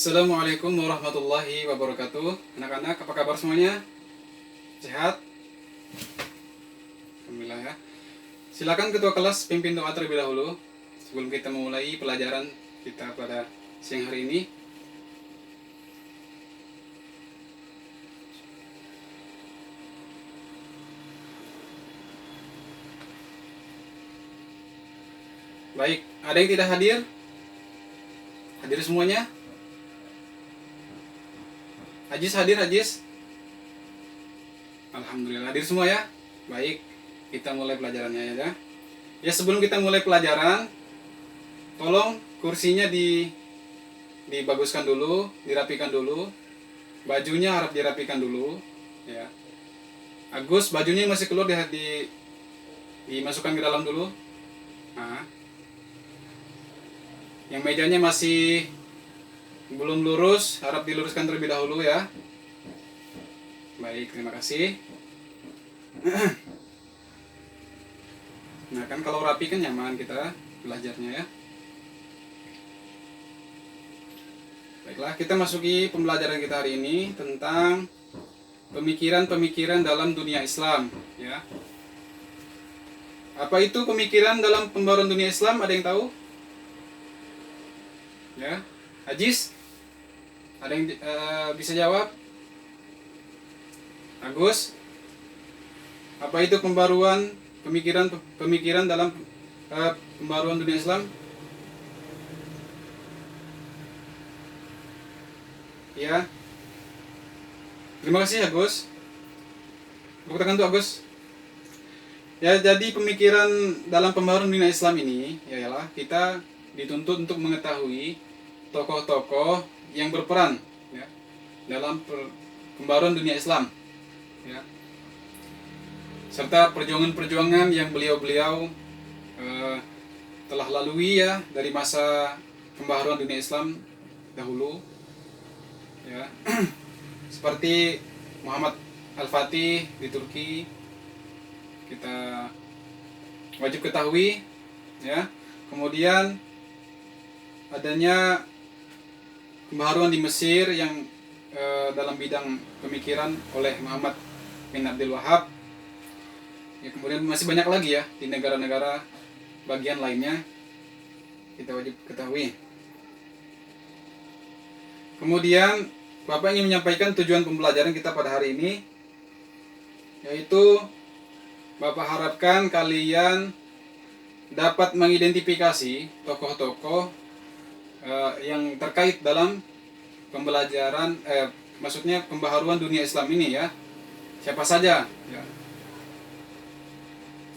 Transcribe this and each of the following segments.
Assalamualaikum warahmatullahi wabarakatuh. Anak-anak, apa kabar semuanya? Sehat? Alhamdulillah ya. Silakan ketua kelas pimpin doa terlebih dahulu sebelum kita memulai pelajaran kita pada siang hari ini. Baik, ada yang tidak hadir? Hadir semuanya? Ajis hadir, Ajis? Alhamdulillah hadir semua ya. Baik, kita mulai pelajarannya ya. Ya, sebelum kita mulai pelajaran, tolong kursinya dibaguskan dulu, dirapikan dulu. Bajunya harap dirapikan dulu ya. Agus, bajunya masih keluar dimasukkan ke dalam dulu. Nah, yang mejanya masih belum lurus, harap diluruskan terlebih dahulu ya. Baik, terima kasih. Nah, kan kalau rapi kan nyaman kita belajarnya ya. Baiklah, kita masuki pembelajaran kita hari ini tentang pemikiran-pemikiran dalam dunia Islam ya. Apa itu pemikiran dalam pembaruan dunia Islam? Ada yang tahu? Ya, Ajis? Ada yang bisa jawab? Agus? Apa itu pemikiran dalam pembaruan dunia Islam? Ya. Terima kasih Agus. Tepuk tangan tuh Agus. Ya, jadi pemikiran dalam pembaruan dunia Islam ini ialah kita dituntut untuk mengetahui tokoh-tokoh yang berperan ya, dalam pembaruan dunia Islam ya, serta perjuangan-perjuangan yang beliau-beliau telah lalui ya dari masa pembaharuan dunia Islam dahulu ya. Seperti Muhammad Al-Fatih di Turki, kita wajib ketahui ya. Kemudian adanya pembaharuan di Mesir yang dalam bidang pemikiran oleh Muhammad bin Abdul Wahab ya. Kemudian masih banyak lagi ya di negara-negara bagian lainnya, kita wajib ketahui. Kemudian Bapak ingin menyampaikan tujuan pembelajaran kita pada hari ini, yaitu Bapak harapkan kalian dapat mengidentifikasi tokoh-tokoh yang terkait dalam pembelajaran maksudnya pembaharuan dunia Islam ini ya. Siapa saja ya.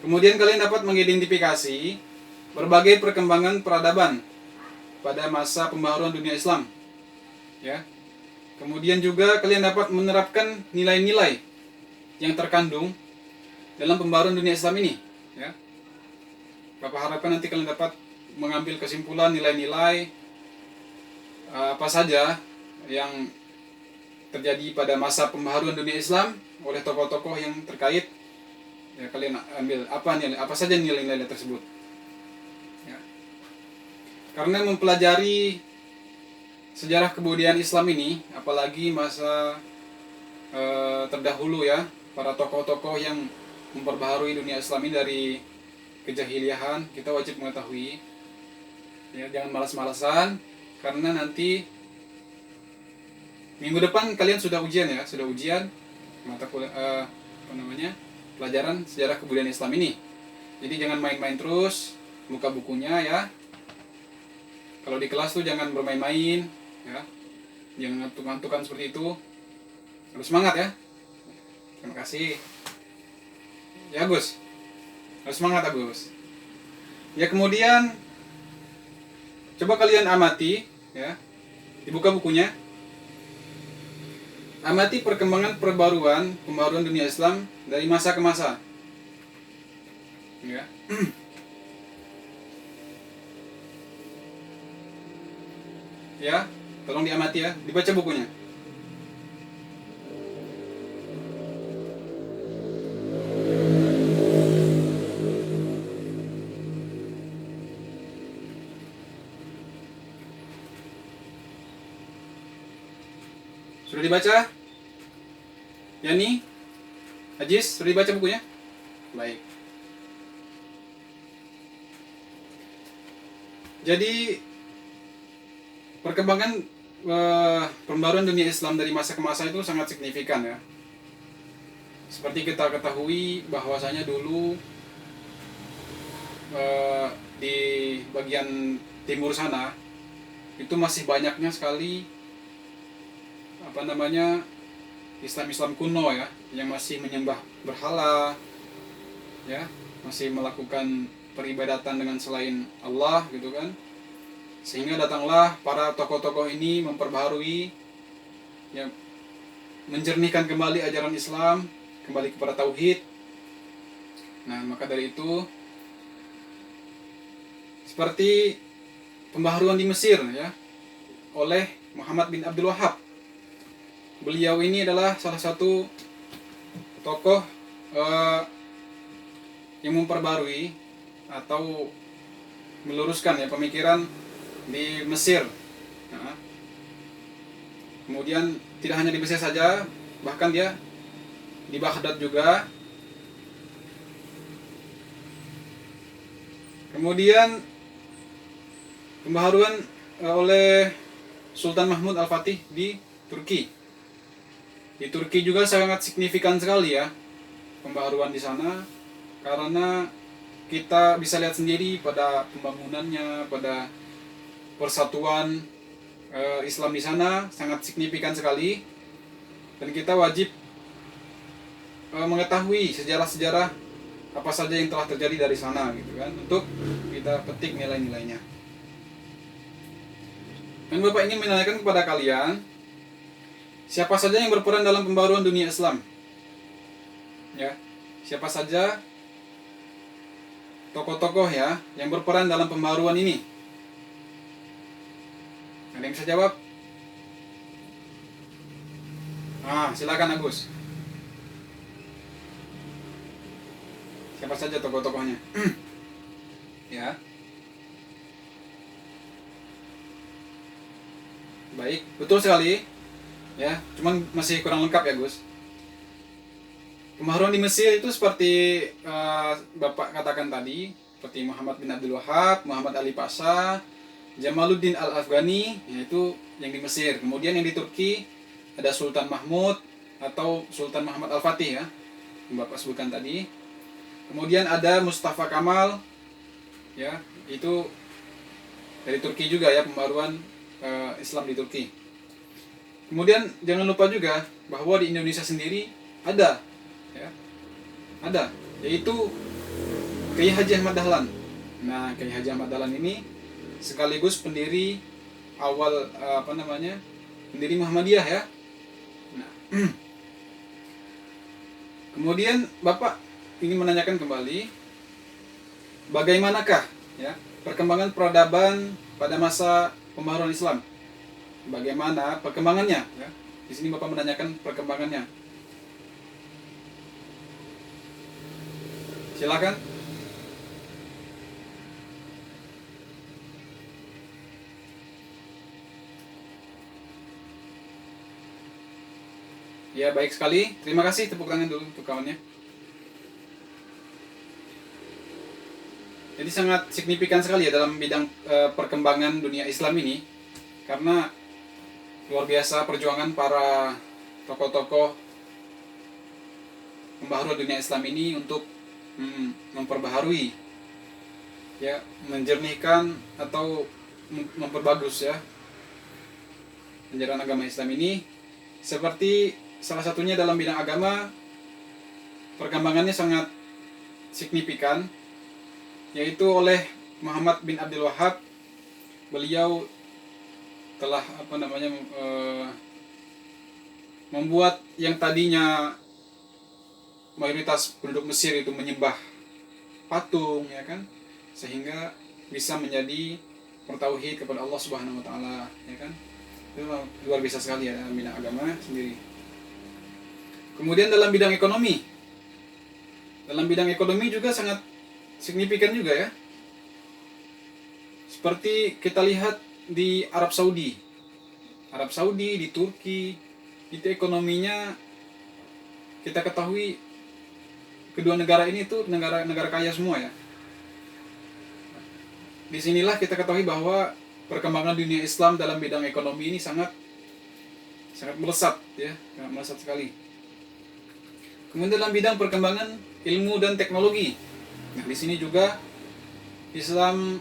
Kemudian kalian dapat mengidentifikasi berbagai perkembangan peradaban pada masa pembaharuan dunia Islam ya. Kemudian juga kalian dapat menerapkan nilai-nilai yang terkandung dalam pembaharuan dunia Islam ini ya. Bapak harapkan nanti kalian dapat mengambil kesimpulan nilai-nilai apa saja yang terjadi pada masa pembaharuan dunia Islam oleh tokoh-tokoh yang terkait ya. Kalian ambil apa saja nilai-nilai tersebut ya. Karena mempelajari sejarah kebudayaan Islam ini, apalagi masa terdahulu ya, para tokoh-tokoh yang memperbaharui dunia Islam ini dari kejahiliahan, kita wajib mengetahui ya. Jangan malas-malasan, karena nanti minggu depan kalian sudah ujian ya, mata kuliah pelajaran sejarah kebudayaan Islam ini. Jadi jangan main-main terus, buka bukunya ya. Kalau di kelas tuh jangan bermain-main ya, jangan ngantuk-ngantukan seperti itu, harus semangat ya. Terima kasih ya Agus, harus semangat Agus ya. Kemudian coba kalian amati ya, dibuka bukunya, amati perkembangan pembaruan dunia Islam dari masa ke masa ya. Ya, tolong diamati ya, dibaca bukunya. Sudah dibaca? Yani, Ajis, sudah dibaca bukunya? Baik. Jadi perkembangan pembaruan dunia Islam dari masa ke masa itu sangat signifikan ya. Seperti kita ketahui bahwasanya dulu di bagian timur sana itu masih banyaknya sekali Islam kuno ya, yang masih menyembah berhala ya, masih melakukan peribadatan dengan selain Allah gitu kan. Sehingga datanglah para tokoh-tokoh ini memperbaharui ya, menjernihkan kembali ajaran Islam, kembali kepada tauhid. Nah, maka dari itu seperti pembaharuan di Mesir ya oleh Muhammad bin Abdul Wahhab. Beliau ini adalah salah satu tokoh yang memperbarui atau meluruskan ya pemikiran di Mesir. Nah, kemudian tidak hanya di Mesir saja, bahkan dia di Baghdad juga. Kemudian pembaharuan oleh Sultan Mahmud Al-Fatih di Turki. Di Turki juga sangat signifikan sekali ya pembaharuan di sana, karena kita bisa lihat sendiri pada pembangunannya, pada persatuan Islam di sana sangat signifikan sekali, dan kita wajib mengetahui sejarah-sejarah apa saja yang telah terjadi dari sana gitu kan, untuk kita petik nilai-nilainya. Dan Bapak ingin menanyakan kepada kalian, siapa saja yang berperan dalam pembaruan dunia Islam? Ya, siapa saja tokoh-tokoh ya yang berperan dalam pembaruan ini? Ada yang bisa jawab? Silakan Agus. Siapa saja tokoh-tokohnya? Ya. Baik, betul sekali. Ya, cuman masih kurang lengkap ya Gus. Pembaharuan di Mesir itu seperti Bapak katakan tadi, seperti Muhammad bin Abdul Wahhab, Muhammad Ali Pasha, Jamaluddin Al-Afghani, yaitu yang di Mesir. Kemudian yang di Turki ada Sultan Mahmud atau Sultan Muhammad Al-Fatih ya, yang Bapak sebutkan tadi. Kemudian ada Mustafa Kamal, ya, itu dari Turki juga ya, pembaruan Islam di Turki. Kemudian jangan lupa juga bahwa di Indonesia sendiri ada, ya, yaitu Kiai Haji Ahmad Dahlan. Nah, Kiai Haji Ahmad Dahlan ini sekaligus pendiri awal pendiri Muhammadiyah ya. Nah, kemudian Bapak ingin menanyakan kembali, bagaimanakah ya perkembangan peradaban pada masa pembaharuan Islam? Bagaimana perkembangannya? Ya. Di sini Bapak menanyakan perkembangannya. Silakan. Ya, baik sekali. Terima kasih, tepuk tangan dulu untuk kawannya. Jadi sangat signifikan sekali ya dalam bidang perkembangan dunia Islam ini, karena luar biasa perjuangan para tokoh-tokoh pembaharuan dunia Islam ini untuk memperbaharui, ya, menjernihkan atau memperbagus ya ajaran agama Islam ini. Seperti salah satunya dalam bidang agama, perkembangannya sangat signifikan, yaitu oleh Muhammad bin Abdul Wahhab. Beliau telah membuat yang tadinya mayoritas penduduk Mesir itu menyembah patung ya kan, sehingga bisa menjadi bertauhid kepada Allah Subhanahu wa taala ya kan. Itu luar biasa sekali ya dalam bidang agama sendiri. Kemudian dalam bidang ekonomi. Dalam bidang ekonomi juga sangat signifikan juga ya. Seperti kita lihat di Arab Saudi, di Turki, itu ekonominya kita ketahui kedua negara ini tuh negara kaya semua ya. Disinilah kita ketahui bahwa perkembangan dunia Islam dalam bidang ekonomi ini sangat melesat ya, sangat melesat sekali. Kemudian dalam bidang perkembangan ilmu dan teknologi, nah di sini juga Islam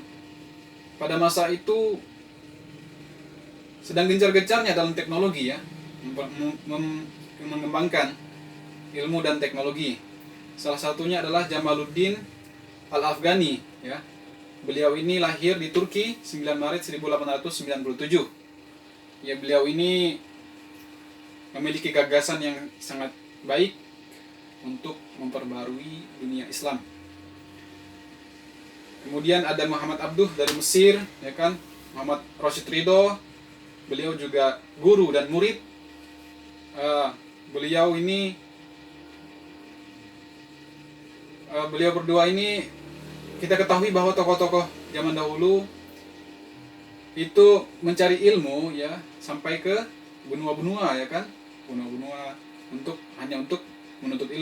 pada masa itu sedang gencar-gencarnya dalam teknologi ya, mengembangkan ilmu dan teknologi. Salah satunya adalah Jamaluddin Al-Afghani ya. Beliau ini lahir di Turki 9 Maret 1897. Ya, beliau ini memiliki gagasan yang sangat baik untuk memperbarui dunia Islam. Kemudian ada Muhammad Abduh dari Mesir, ya kan? Muhammad Rashid Ridho, beliau juga guru dan murid. Beliau berdua ini kita ketahui bahwa tokoh-tokoh zaman dahulu itu mencari ilmu ya sampai ke benua-benua ya kan, benua-benua hanya untuk menuntut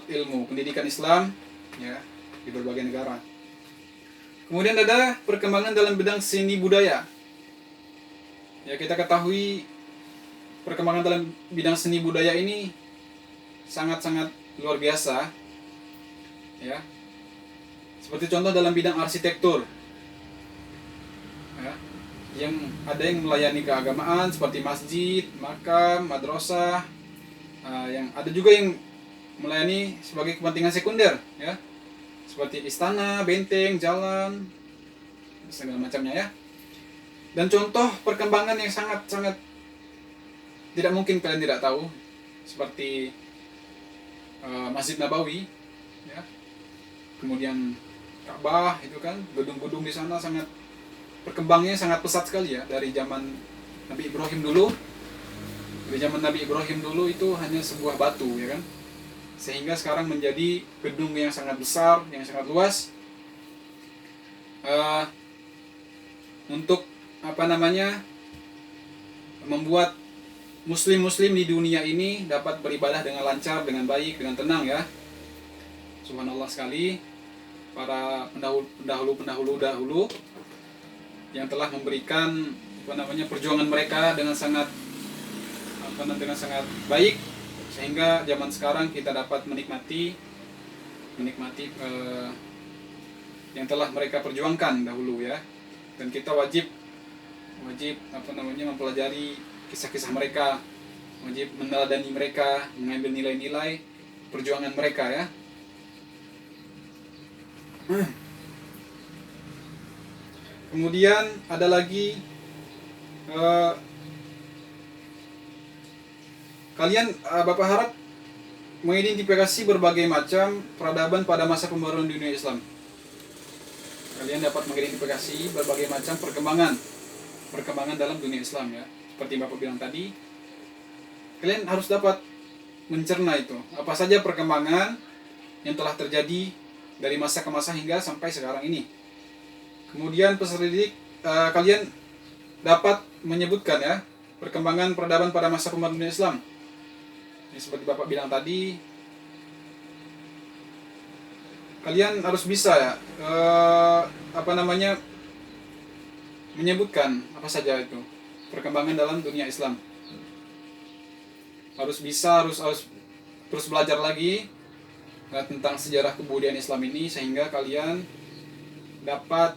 ilmu pendidikan Islam ya di berbagai negara. Kemudian ada perkembangan dalam bidang seni budaya. Ya, kita ketahui perkembangan dalam bidang seni budaya ini sangat-sangat luar biasa. Ya. Seperti contoh dalam bidang arsitektur. Ya, yang ada yang melayani keagamaan seperti masjid, makam, madrasah. Yang ada juga yang melayani sebagai kepentingan sekunder, ya. Seperti istana, benteng, jalan, segala macamnya ya. Dan contoh perkembangan yang sangat-sangat tidak mungkin kalian tidak tahu seperti Masjid Nabawi ya. Kemudian Ka'bah itu kan, gedung-gedung di sana sangat perkembangannya sangat pesat sekali ya dari zaman Nabi Ibrahim dulu. Di zaman Nabi Ibrahim dulu itu hanya sebuah batu ya kan. Sehingga sekarang menjadi gedung yang sangat besar, yang sangat luas. Untuk membuat muslim-muslim di dunia ini dapat beribadah dengan lancar, dengan baik, dengan tenang ya. Subhanallah sekali para pendahulu dahulu yang telah memberikan perjuangan mereka dengan sangat baik sehingga zaman sekarang kita dapat menikmati yang telah mereka perjuangkan dahulu ya. Dan kita wajib mempelajari kisah-kisah mereka, wajib meneladani mereka, mengambil nilai-nilai perjuangan mereka ya. Kemudian ada lagi Bapak harap mengidentifikasi berbagai macam peradaban pada masa pembaruan dunia Islam. Kalian dapat mengidentifikasi berbagai macam perkembangan dalam dunia Islam ya. Seperti Bapak bilang tadi, kalian harus dapat mencerna itu. Apa saja perkembangan yang telah terjadi dari masa ke masa hingga sampai sekarang ini. Kemudian peserta didik kalian dapat menyebutkan ya perkembangan peradaban pada masa pembaruan dunia Islam. Ini seperti Bapak bilang tadi, kalian harus bisa ya menyebutkan apa saja itu perkembangan dalam dunia Islam. Harus terus belajar lagi tentang sejarah kebudayaan Islam ini sehingga kalian dapat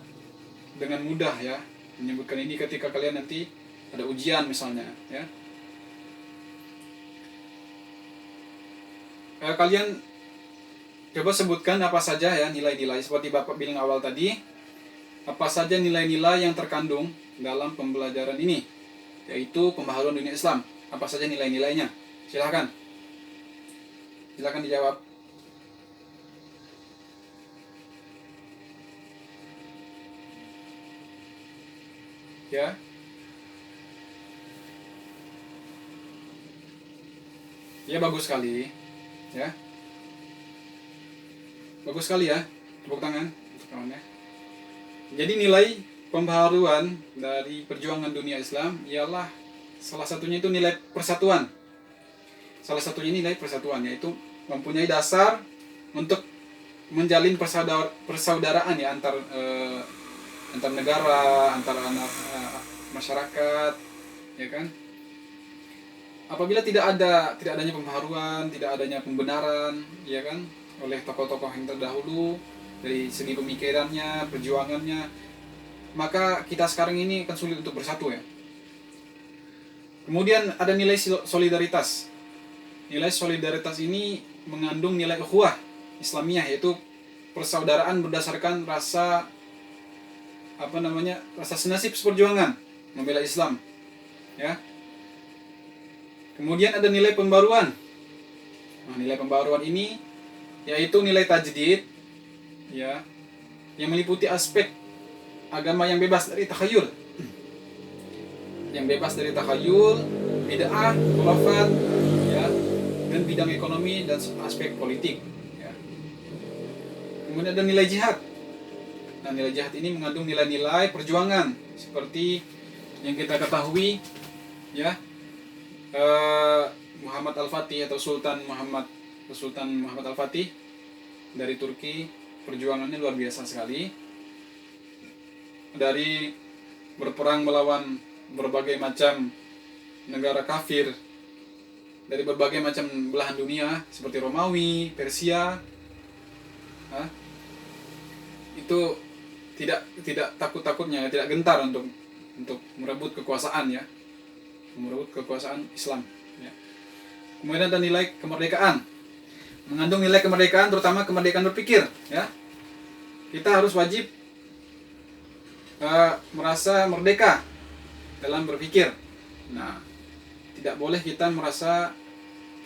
dengan mudah ya menyebutkan ini ketika kalian nanti ada ujian misalnya ya. Kalian coba sebutkan apa saja ya nilai-nilai seperti Bapak bilang awal tadi, apa saja nilai-nilai yang terkandung dalam pembelajaran ini, yaitu pembaharuan dunia Islam. Apa saja nilai-nilainya? Silakan dijawab. Ya. Ya, bagus sekali. Ya. Bagus sekali ya. Tepuk tangan untuk kawannya. Jadi nilai pembaharuan dari perjuangan dunia Islam ialah Salah satunya itu nilai persatuan. Salah satunya nilai persatuan, yaitu mempunyai dasar untuk menjalin persaudaraan ya antar negara, antar anak masyarakat, ya kan? Apabila tidak adanya pembaharuan, tidak adanya pembenaran, ya kan, oleh tokoh-tokoh yang terdahulu dari segi pemikirannya, perjuangannya, maka kita sekarang ini akan sulit untuk bersatu ya. Kemudian ada nilai solidaritas. Nilai solidaritas ini mengandung nilai ukhuwah Islamiyah, yaitu persaudaraan berdasarkan rasa rasa senasib seperjuangan membela Islam, ya. Kemudian ada nilai pembaruan. Nah, nilai pembaruan ini yaitu nilai tajdid, ya, yang meliputi aspek agama yang bebas dari takhayul, bid'ah, khurafat, ya, dan bidang ekonomi dan aspek politik, ya. Kemudian ada nilai jihad. Nah, nilai jihad ini mengandung nilai-nilai perjuangan seperti yang kita ketahui, ya, Muhammad Al-Fatih atau Sultan Muhammad Al-Fatih dari Turki, perjuangannya luar biasa sekali. Dari berperang melawan berbagai macam negara kafir dari berbagai macam belahan dunia seperti Romawi, Persia, itu tidak takut-takutnya, tidak gentar untuk merebut kekuasaan, ya, merebut kekuasaan Islam, ya. Kemudian ada nilai kemerdekaan, mengandung nilai kemerdekaan, terutama kemerdekaan berpikir, ya. Kita harus wajib merasa merdeka dalam berpikir. Nah, tidak boleh kita merasa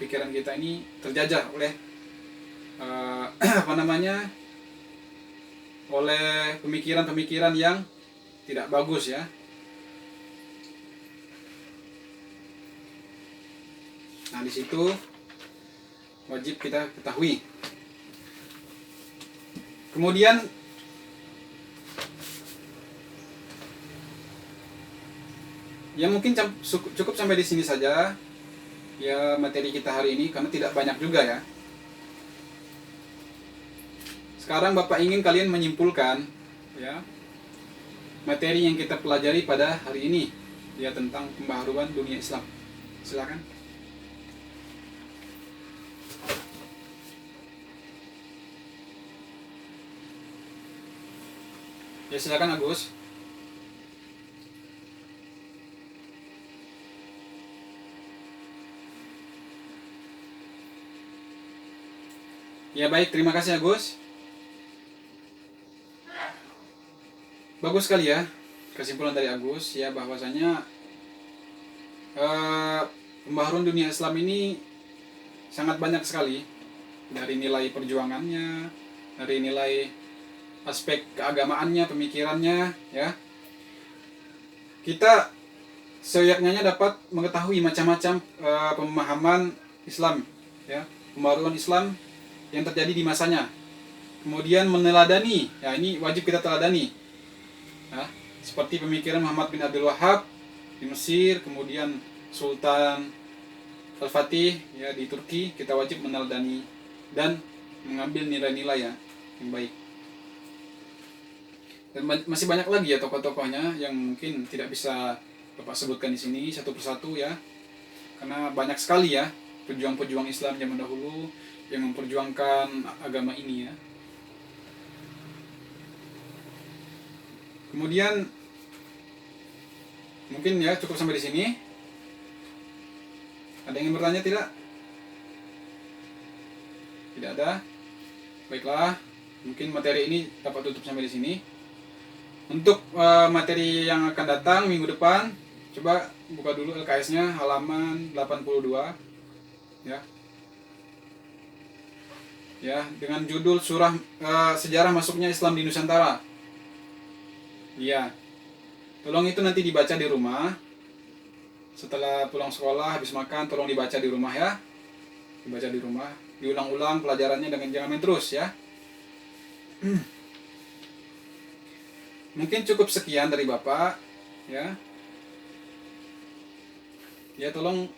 pikiran kita ini terjajah oleh oleh pemikiran-pemikiran yang tidak bagus, ya. Nah, di situ wajib kita ketahui. Kemudian ya mungkin cukup sampai di sini saja ya materi kita hari ini, karena tidak banyak juga, ya. Sekarang Bapak ingin kalian menyimpulkan, ya, materi yang kita pelajari pada hari ini, ya, tentang pembaharuan dunia Islam. Silakan. Ya, silakan Agus. Ya, baik, terima kasih Agus. Bagus sekali, ya, kesimpulan dari Agus, ya, bahwasanya pembaharuan dunia Islam ini sangat banyak sekali, dari nilai perjuangannya, dari nilai aspek keagamaannya, pemikirannya, ya. Kita seyaknya dapat mengetahui macam-macam pemahaman Islam, ya, pembaharuan Islam yang terjadi di masanya. Kemudian meneladani, ya, ini wajib kita teladani, ya, seperti pemikiran Muhammad bin Abdul Wahhab di Mesir, kemudian Sultan Al-Fatih, ya, di Turki. Kita wajib meneladani dan mengambil nilai-nilai, ya, yang baik. Dan masih banyak lagi, ya, tokoh-tokohnya yang mungkin tidak bisa Bapak sebutkan di sini satu persatu, ya, karena banyak sekali, ya, pejuang-pejuang Islam zaman dahulu yang memperjuangkan agama ini, ya. Kemudian mungkin, ya, cukup sampai di sini. Ada yang ingin bertanya? Tidak? Tidak ada. Baiklah, mungkin materi ini dapat tutup sampai di sini. Untuk materi yang akan datang minggu depan, coba buka dulu LKS-nya halaman 82, ya. Ya, dengan judul surah sejarah masuknya Islam di Nusantara. Iya. Tolong itu nanti dibaca di rumah. Setelah pulang sekolah, habis makan, tolong dibaca di rumah, ya. Dibaca di rumah, diulang-ulang pelajarannya, dengan jangan main terus, ya. Mungkin cukup sekian dari Bapak, ya. Ya tolong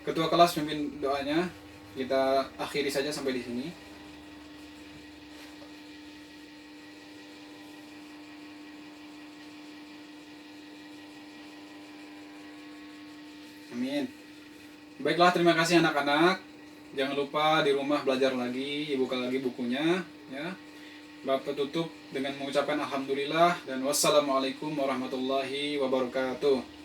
ketua kelas pimpin doanya. Kita akhiri saja sampai di sini. Amin. Baiklah, terima kasih anak-anak. Jangan lupa di rumah belajar lagi, buka lagi bukunya, ya. Bapak tutup dengan mengucapkan alhamdulillah dan wassalamualaikum warahmatullahi wabarakatuh.